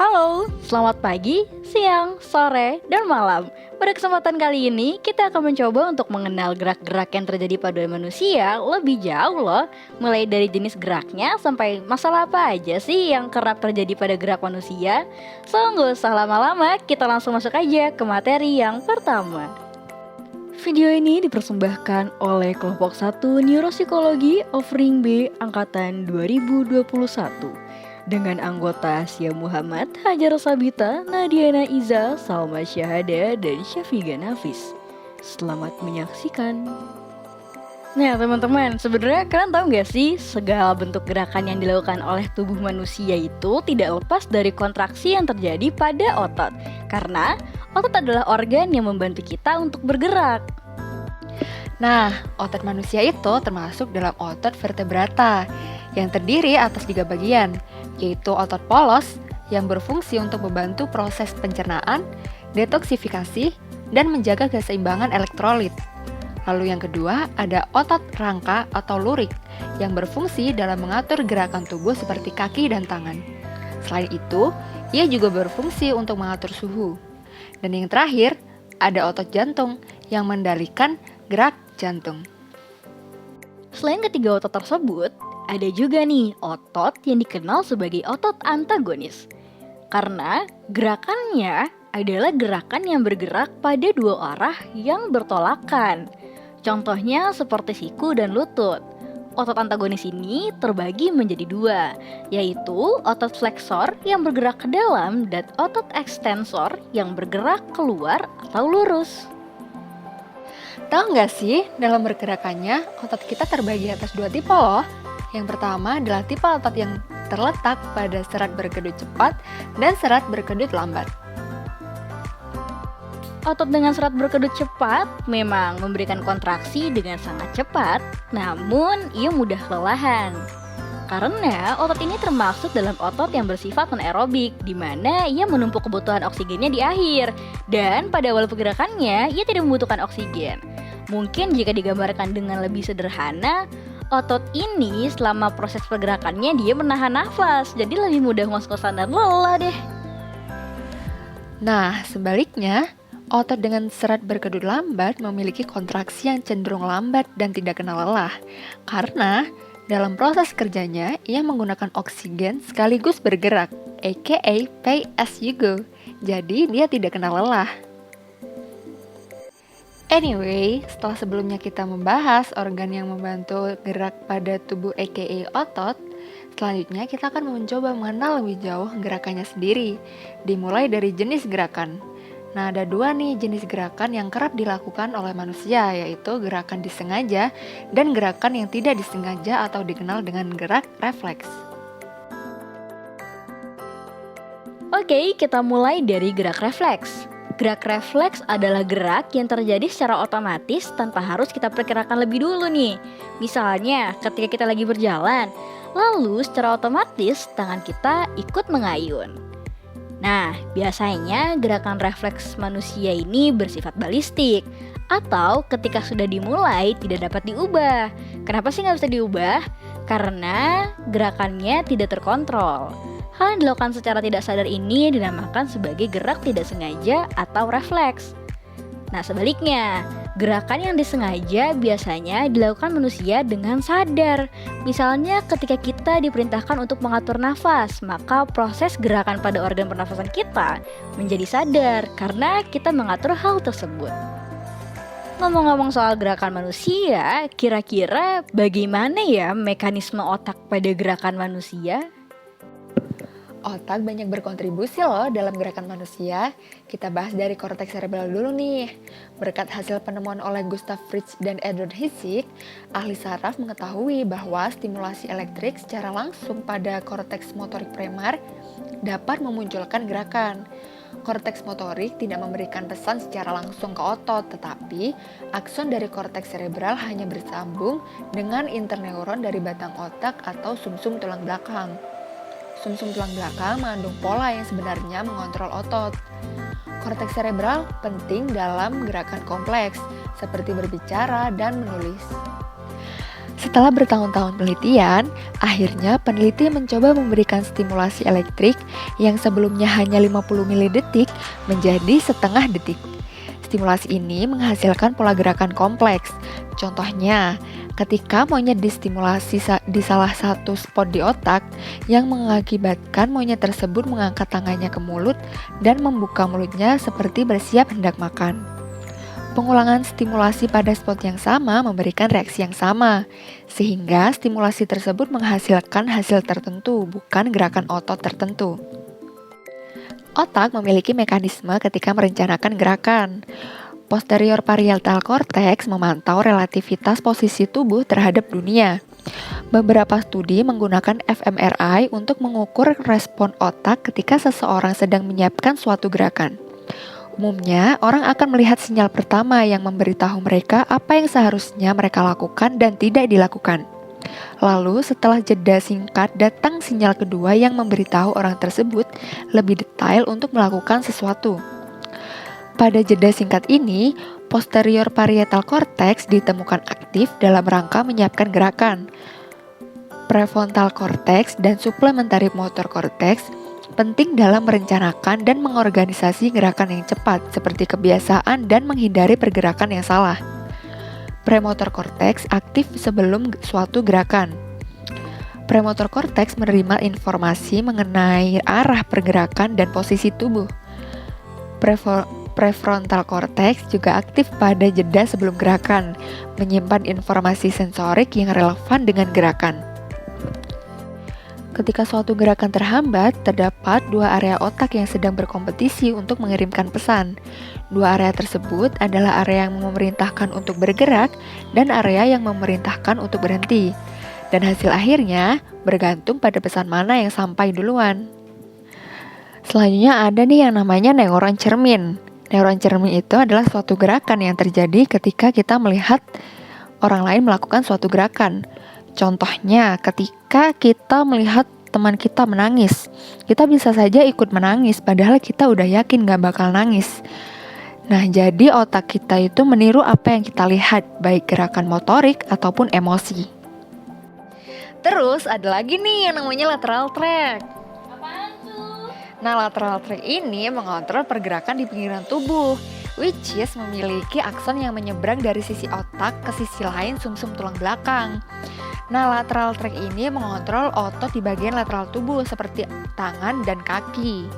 Halo, selamat pagi, siang, sore, dan malam. Pada kesempatan kali ini, kita akan mencoba untuk mengenal gerak-gerak yang terjadi pada manusia lebih jauh loh. Mulai dari jenis geraknya sampai masalah apa aja sih yang kerap terjadi pada gerak manusia. So, nggak usah lama-lama, kita langsung masuk aja ke materi yang pertama. Video ini dipersembahkan oleh kelompok 1 Neuropsikologi Offering B Angkatan 2021 dengan anggota Asia Muhammad, Hajar Sabita, Nadiana Iza, Salma Syahada, dan Syafiga Nafis. Selamat menyaksikan. Nah teman-teman, sebenarnya kalian tahu nggak sih segala bentuk gerakan yang dilakukan oleh tubuh manusia itu tidak lepas dari kontraksi yang terjadi pada otot. Karena otot adalah organ yang membantu kita untuk bergerak. Nah, otot manusia itu termasuk dalam otot vertebrata yang terdiri atas 3 bagian, yaitu otot polos yang berfungsi untuk membantu proses pencernaan, detoksifikasi, dan menjaga keseimbangan elektrolit. Lalu yang kedua ada otot rangka atau lurik yang berfungsi dalam mengatur gerakan tubuh seperti kaki dan tangan. Selain itu, ia juga berfungsi untuk mengatur suhu. Dan yang terakhir, ada otot jantung yang mengendalikan gerak jantung. Selain ketiga otot tersebut, ada juga nih otot yang dikenal sebagai otot antagonis. Karena gerakannya adalah gerakan yang bergerak pada 2 arah yang bertolakan. Contohnya seperti siku dan lutut. Otot antagonis ini terbagi menjadi 2, yaitu otot fleksor yang bergerak ke dalam dan otot ekstensor yang bergerak keluar atau lurus. Tahu nggak sih, dalam bergerakannya, otot kita terbagi atas 2 tipe loh. Yang pertama adalah tipe otot yang terletak pada serat berkedut cepat dan serat berkedut lambat. Otot dengan serat berkedut cepat memang memberikan kontraksi dengan sangat cepat, namun ia mudah kelelahan. Karena otot ini termasuk dalam otot yang bersifat non-aerobik, di mana ia menumpuk kebutuhan oksigennya di akhir, dan pada awal pergerakannya ia tidak membutuhkan oksigen. Mungkin jika digambarkan dengan lebih sederhana, otot ini selama proses pergerakannya dia menahan nafas, jadi lebih mudah ngos-ngosan dan lelah deh. Nah, sebaliknya, otot dengan serat berkedut lambat memiliki kontraksi yang cenderung lambat dan tidak kenal lelah. Karena dalam proses kerjanya, ia menggunakan oksigen sekaligus bergerak, aka pay as you go. Jadi, dia tidak kenal lelah. Anyway, setelah sebelumnya kita membahas organ yang membantu gerak pada tubuh aka otot, selanjutnya kita akan mencoba mengenal lebih jauh gerakannya sendiri, dimulai dari jenis gerakan. Nah, ada 2 nih jenis gerakan yang kerap dilakukan oleh manusia, yaitu gerakan disengaja dan gerakan yang tidak disengaja atau dikenal dengan gerak refleks. Oke, kita mulai dari gerak refleks. Gerak refleks adalah gerak yang terjadi secara otomatis tanpa harus kita perkirakan lebih dulu nih. Misalnya, ketika kita lagi berjalan, lalu secara otomatis tangan kita ikut mengayun. Nah, biasanya gerakan refleks manusia ini bersifat balistik, atau ketika sudah dimulai tidak dapat diubah. Kenapa sih nggak bisa diubah? Karena gerakannya tidak terkontrol. Hal yang dilakukan secara tidak sadar ini dinamakan sebagai gerak tidak sengaja atau refleks. Nah sebaliknya, gerakan yang disengaja biasanya dilakukan manusia dengan sadar. Misalnya ketika kita diperintahkan untuk mengatur nafas, maka proses gerakan pada organ pernafasan kita menjadi sadar karena kita mengatur hal tersebut. Ngomong-ngomong soal gerakan manusia, kira-kira bagaimana ya mekanisme otak pada gerakan manusia? Otak banyak berkontribusi loh dalam gerakan manusia. Kita bahas dari korteks cerebral dulu nih. Berkat hasil penemuan oleh Gustav Fritsch dan Edward Hissig, ahli saraf mengetahui bahwa stimulasi elektrik secara langsung pada korteks motorik primer dapat memunculkan gerakan. Korteks motorik tidak memberikan pesan secara langsung ke otot, tetapi akson dari korteks cerebral hanya bersambung dengan interneuron dari batang otak atau sumsum tulang belakang. Sumsum tulang belakang mengandung pola yang sebenarnya mengontrol otot. Korteks cerebral penting dalam gerakan kompleks, seperti berbicara dan menulis. Setelah bertahun-tahun penelitian, akhirnya peneliti mencoba memberikan stimulasi elektrik yang sebelumnya hanya 50 milidetik menjadi setengah detik. Stimulasi ini menghasilkan pola gerakan kompleks. Contohnya, ketika monyet distimulasi di salah satu spot di otak yang mengakibatkan monyet tersebut mengangkat tangannya ke mulut dan membuka mulutnya seperti bersiap hendak makan. Pengulangan stimulasi pada spot yang sama memberikan reaksi yang sama, sehingga stimulasi tersebut menghasilkan hasil tertentu, bukan gerakan otot tertentu. Otak memiliki mekanisme ketika merencanakan gerakan. Posterior parietal cortex memantau relativitas posisi tubuh terhadap dunia. Beberapa studi menggunakan fMRI untuk mengukur respon otak ketika seseorang sedang menyiapkan suatu gerakan. Umumnya, orang akan melihat sinyal pertama yang memberitahu mereka apa yang seharusnya mereka lakukan dan tidak dilakukan. Lalu, setelah jeda singkat, datang sinyal kedua yang memberitahu orang tersebut lebih detail untuk melakukan sesuatu. Pada jeda singkat ini, posterior parietal cortex ditemukan aktif dalam rangka menyiapkan gerakan. Prefrontal cortex dan supplementary motor cortex penting dalam merencanakan dan mengorganisasi gerakan yang cepat, seperti kebiasaan dan menghindari pergerakan yang salah. Premotor cortex aktif sebelum suatu gerakan. Premotor cortex menerima informasi mengenai arah pergerakan dan posisi tubuh. Prefrontal cortex juga aktif pada jeda sebelum gerakan, menyimpan informasi sensorik yang relevan dengan gerakan. Ketika suatu gerakan terhambat, terdapat dua area otak yang sedang berkompetisi untuk mengirimkan pesan. Dua area tersebut adalah area yang memerintahkan untuk bergerak dan area yang memerintahkan untuk berhenti. Dan hasil akhirnya bergantung pada pesan mana yang sampai duluan. Selanjutnya ada nih yang namanya neuron cermin. Neuron cermin itu adalah suatu gerakan yang terjadi ketika kita melihat orang lain melakukan suatu gerakan. Contohnya, ketika kita melihat teman kita menangis, kita bisa saja ikut menangis, padahal kita udah yakin gak bakal nangis. Nah, jadi otak kita itu meniru apa yang kita lihat, baik gerakan motorik ataupun emosi. Terus ada lagi nih yang namanya lateral tract. Apaan tuh? Nah, lateral tract ini mengontrol pergerakan di pinggiran tubuh, which is memiliki akson yang menyeberang dari sisi otak ke sisi lain sumsum tulang belakang. Nah, lateral tract ini mengontrol otot di bagian lateral tubuh seperti tangan dan kaki.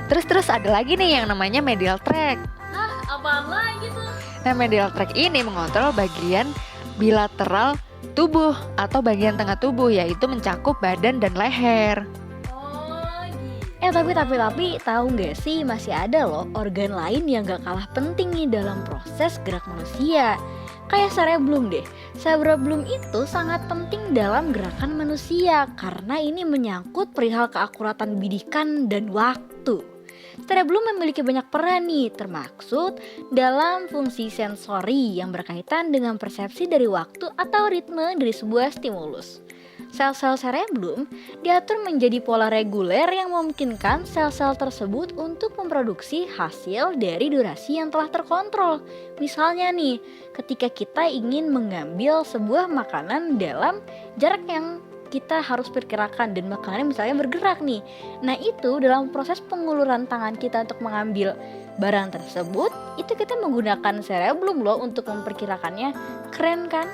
Terus ada lagi nih yang namanya medial tract. Hah, apaan lagi tuh? Nah, medial tract ini mengontrol bagian bilateral tubuh atau bagian tengah tubuh, yaitu mencakup badan dan leher. Oh, gitu. Tapi tahu nggak sih masih ada loh organ lain yang gak kalah penting nih dalam proses gerak manusia. Kayak cerebellum deh. Cerebellum itu sangat penting dalam gerakan manusia karena ini menyangkut perihal keakuratan bidikan dan waktu. Cerebellum memiliki banyak peran nih, termaksud dalam fungsi sensori yang berkaitan dengan persepsi dari waktu atau ritme dari sebuah stimulus. Sel-sel cerebellum diatur menjadi pola reguler yang memungkinkan sel-sel tersebut untuk memproduksi hasil dari durasi yang telah terkontrol. Misalnya nih, ketika kita ingin mengambil sebuah makanan dalam jarak yang kita harus perkirakan dan makanannya misalnya bergerak nih. Nah, itu dalam proses penguluran tangan kita untuk mengambil barang tersebut, itu kita menggunakan cerebellum loh untuk memperkirakannya. Keren kan?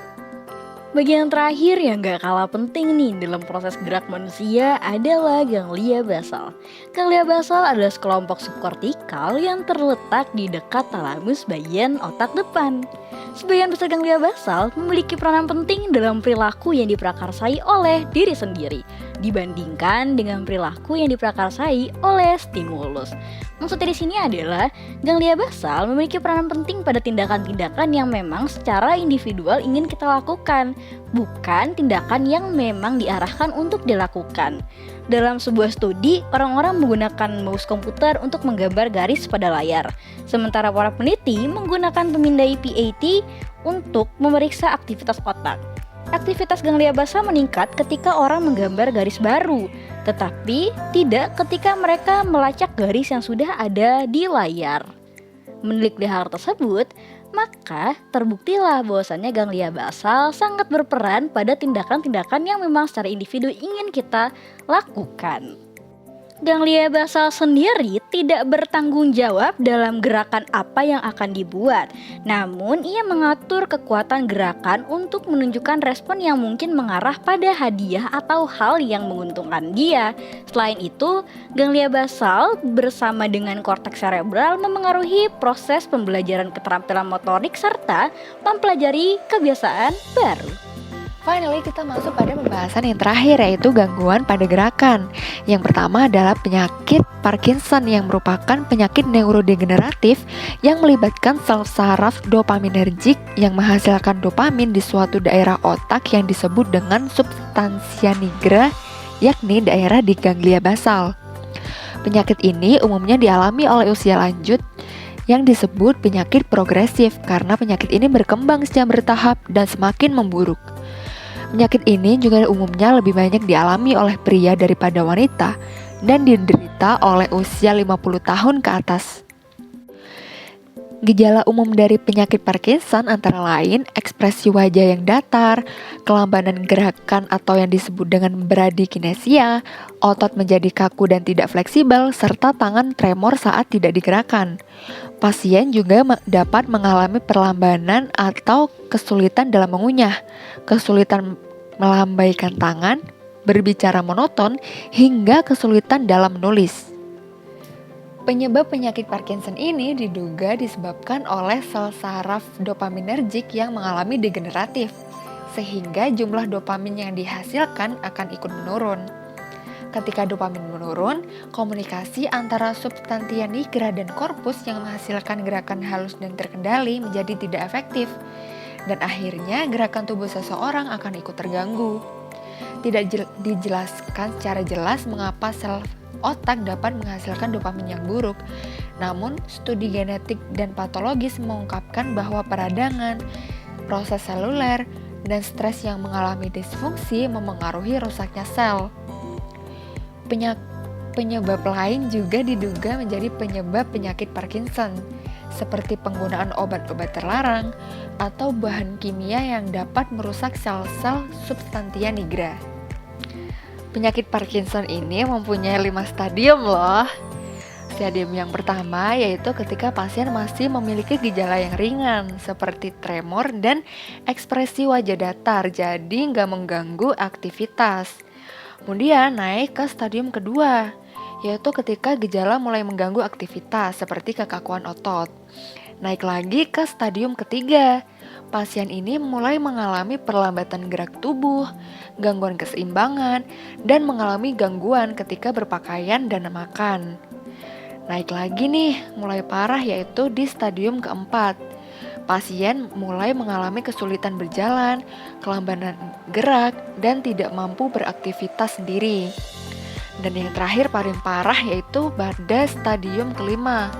Bagian terakhir yang gak kalah penting nih dalam proses gerak manusia adalah ganglia basal. Ganglia basal adalah sekelompok subkortikal yang terletak di dekat talamus bagian otak depan. Sebagian besar ganglia basal memiliki peranan penting dalam perilaku yang diprakarsai oleh diri sendiri dibandingkan dengan perilaku yang diprakarsai oleh stimulus. Maksudnya di sini adalah ganglia basal memiliki peranan penting pada tindakan-tindakan yang memang secara individual ingin kita lakukan, bukan tindakan yang memang diarahkan untuk dilakukan. Dalam sebuah studi, orang-orang menggunakan mouse komputer untuk menggambar garis pada layar, sementara para peneliti menggunakan pemindai PAT untuk memeriksa aktivitas otak. Aktivitas ganglia basal meningkat ketika orang menggambar garis baru, tetapi tidak ketika mereka melacak garis yang sudah ada di layar. Meneliti hal tersebut, Maka terbuktilah bahwasannya ganglia basal sangat berperan pada tindakan-tindakan yang memang secara individu ingin kita lakukan. Ganglia basal sendiri tidak bertanggung jawab dalam gerakan apa yang akan dibuat. Namun ia mengatur kekuatan gerakan untuk menunjukkan respon yang mungkin mengarah pada hadiah atau hal yang menguntungkan dia. Selain itu, ganglia basal bersama dengan korteks cerebral memengaruhi proses pembelajaran keterampilan motorik serta mempelajari kebiasaan baru. Finally, kita masuk pada pembahasan yang terakhir, yaitu gangguan pada gerakan. Yang pertama adalah penyakit Parkinson, yang merupakan penyakit neurodegeneratif yang melibatkan sel saraf dopaminergik yang menghasilkan dopamin di suatu daerah otak yang disebut dengan substansia nigra, yakni daerah di ganglia basal. Penyakit ini umumnya dialami oleh usia lanjut yang disebut penyakit progresif karena penyakit ini berkembang secara bertahap dan semakin memburuk. Penyakit ini juga umumnya lebih banyak dialami oleh pria daripada wanita dan diderita oleh usia 50 tahun ke atas. Gejala umum dari penyakit Parkinson antara lain ekspresi wajah yang datar, kelambanan gerakan atau yang disebut dengan bradykinesia, otot menjadi kaku dan tidak fleksibel, serta tangan tremor saat tidak digerakkan. Pasien juga dapat mengalami perlambanan atau kesulitan dalam mengunyah, kesulitan melambaikan tangan, berbicara monoton, hingga kesulitan dalam menulis. Penyebab penyakit Parkinson ini diduga disebabkan oleh sel saraf dopaminergik yang mengalami degeneratif, sehingga jumlah dopamin yang dihasilkan akan ikut menurun. Ketika dopamin menurun, komunikasi antara substantia nigra dan korpus yang menghasilkan gerakan halus dan terkendali menjadi tidak efektif, dan akhirnya gerakan tubuh seseorang akan ikut terganggu. Tidak dijelaskan secara jelas mengapa sel otak dapat menghasilkan dopamin yang buruk. Namun, studi genetik dan patologis mengungkapkan bahwa peradangan, proses seluler, dan stres yang mengalami disfungsi memengaruhi rusaknya sel. Penyebab lain juga diduga menjadi penyebab penyakit Parkinson, seperti penggunaan obat-obat terlarang atau bahan kimia yang dapat merusak sel-sel substantia nigra. Penyakit Parkinson ini mempunyai 5 stadium loh. Stadium yang pertama yaitu ketika pasien masih memiliki gejala yang ringan seperti tremor dan ekspresi wajah datar, jadi nggak mengganggu aktivitas. Kemudian naik ke stadium kedua, yaitu ketika gejala mulai mengganggu aktivitas seperti kekakuan otot. Naik lagi ke stadium ketiga, pasien ini mulai mengalami perlambatan gerak tubuh, gangguan keseimbangan, dan mengalami gangguan ketika berpakaian dan makan. Naik lagi nih, mulai parah yaitu di stadium keempat. Pasien mulai mengalami kesulitan berjalan, kelambanan gerak, dan tidak mampu beraktivitas sendiri. Dan yang terakhir paling parah yaitu pada stadium kelima,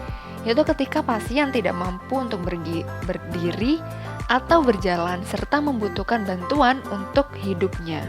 yaitu ketika pasien tidak mampu untuk berdiri atau berjalan serta membutuhkan bantuan untuk hidupnya.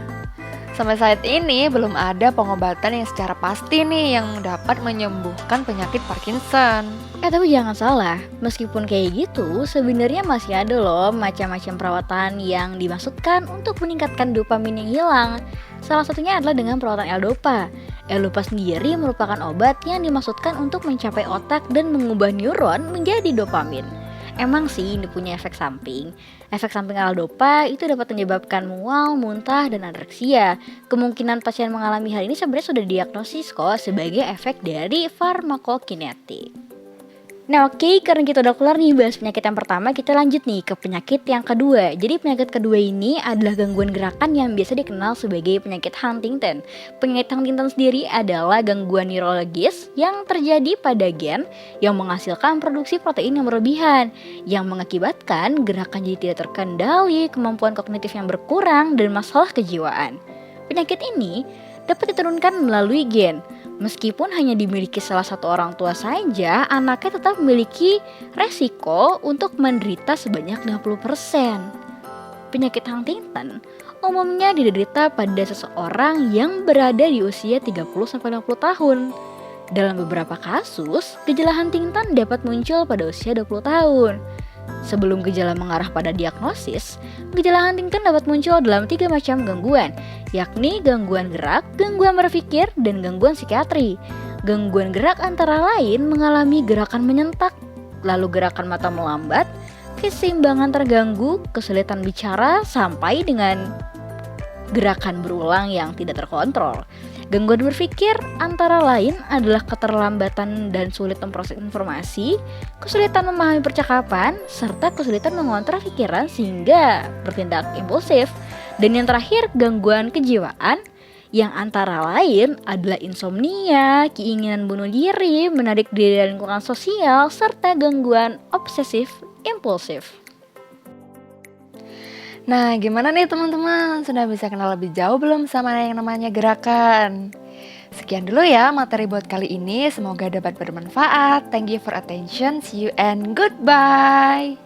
Sampai saat ini belum ada pengobatan yang secara pasti nih yang dapat menyembuhkan penyakit Parkinson. Tapi jangan salah, meskipun kayak gitu, sebenarnya masih ada loh macam-macam perawatan yang dimaksudkan untuk meningkatkan dopamin yang hilang. Salah satunya adalah dengan perawatan L-Dopa. L-Dopa sendiri merupakan obat yang dimaksudkan untuk mencapai otak dan mengubah neuron menjadi dopamin. Emang sih ini punya efek samping. Efek samping L-Dopa itu dapat menyebabkan mual, muntah, dan anoreksia. Kemungkinan pasien mengalami hal ini sebenarnya sudah didiagnosis kok sebagai efek dari farmakokinetik. Nah oke, karena kita udah kelar nih bahas penyakit yang pertama, kita lanjut nih ke penyakit yang kedua. Jadi penyakit kedua ini adalah gangguan gerakan yang biasa dikenal sebagai penyakit Huntington. Penyakit Huntington sendiri adalah gangguan neurologis yang terjadi pada gen yang menghasilkan produksi protein yang berlebihan, yang mengakibatkan gerakan jadi tidak terkendali, kemampuan kognitif yang berkurang, dan masalah kejiwaan. Penyakit ini dapat diturunkan melalui gen. Meskipun hanya dimiliki salah satu orang tua saja, anaknya tetap memiliki resiko untuk menderita sebanyak 50%. Penyakit Huntington umumnya diderita pada seseorang yang berada di usia 30-60 tahun. Dalam beberapa kasus, gejala Huntington dapat muncul pada usia 20 tahun. Sebelum gejala mengarah pada diagnosis, gejala Huntington dapat muncul dalam 3 macam gangguan, yakni gangguan gerak, gangguan berpikir, dan gangguan psikiatri. Gangguan gerak antara lain mengalami gerakan menyentak, lalu gerakan mata melambat, keseimbangan terganggu, kesulitan bicara, sampai dengan gerakan berulang yang tidak terkontrol. Gangguan berpikir antara lain adalah keterlambatan dan sulit memproses informasi, kesulitan memahami percakapan, serta kesulitan mengontrol pikiran sehingga bertindak impulsif. Dan yang terakhir, gangguan kejiwaan yang antara lain adalah insomnia, keinginan bunuh diri, menarik diri dari lingkungan sosial, serta gangguan obsesif impulsif. Nah, gimana nih teman-teman? Sudah bisa kenal lebih jauh belum sama yang namanya gerakan? Sekian dulu ya materi buat kali ini. Semoga dapat bermanfaat. Thank you for attention. See you and goodbye.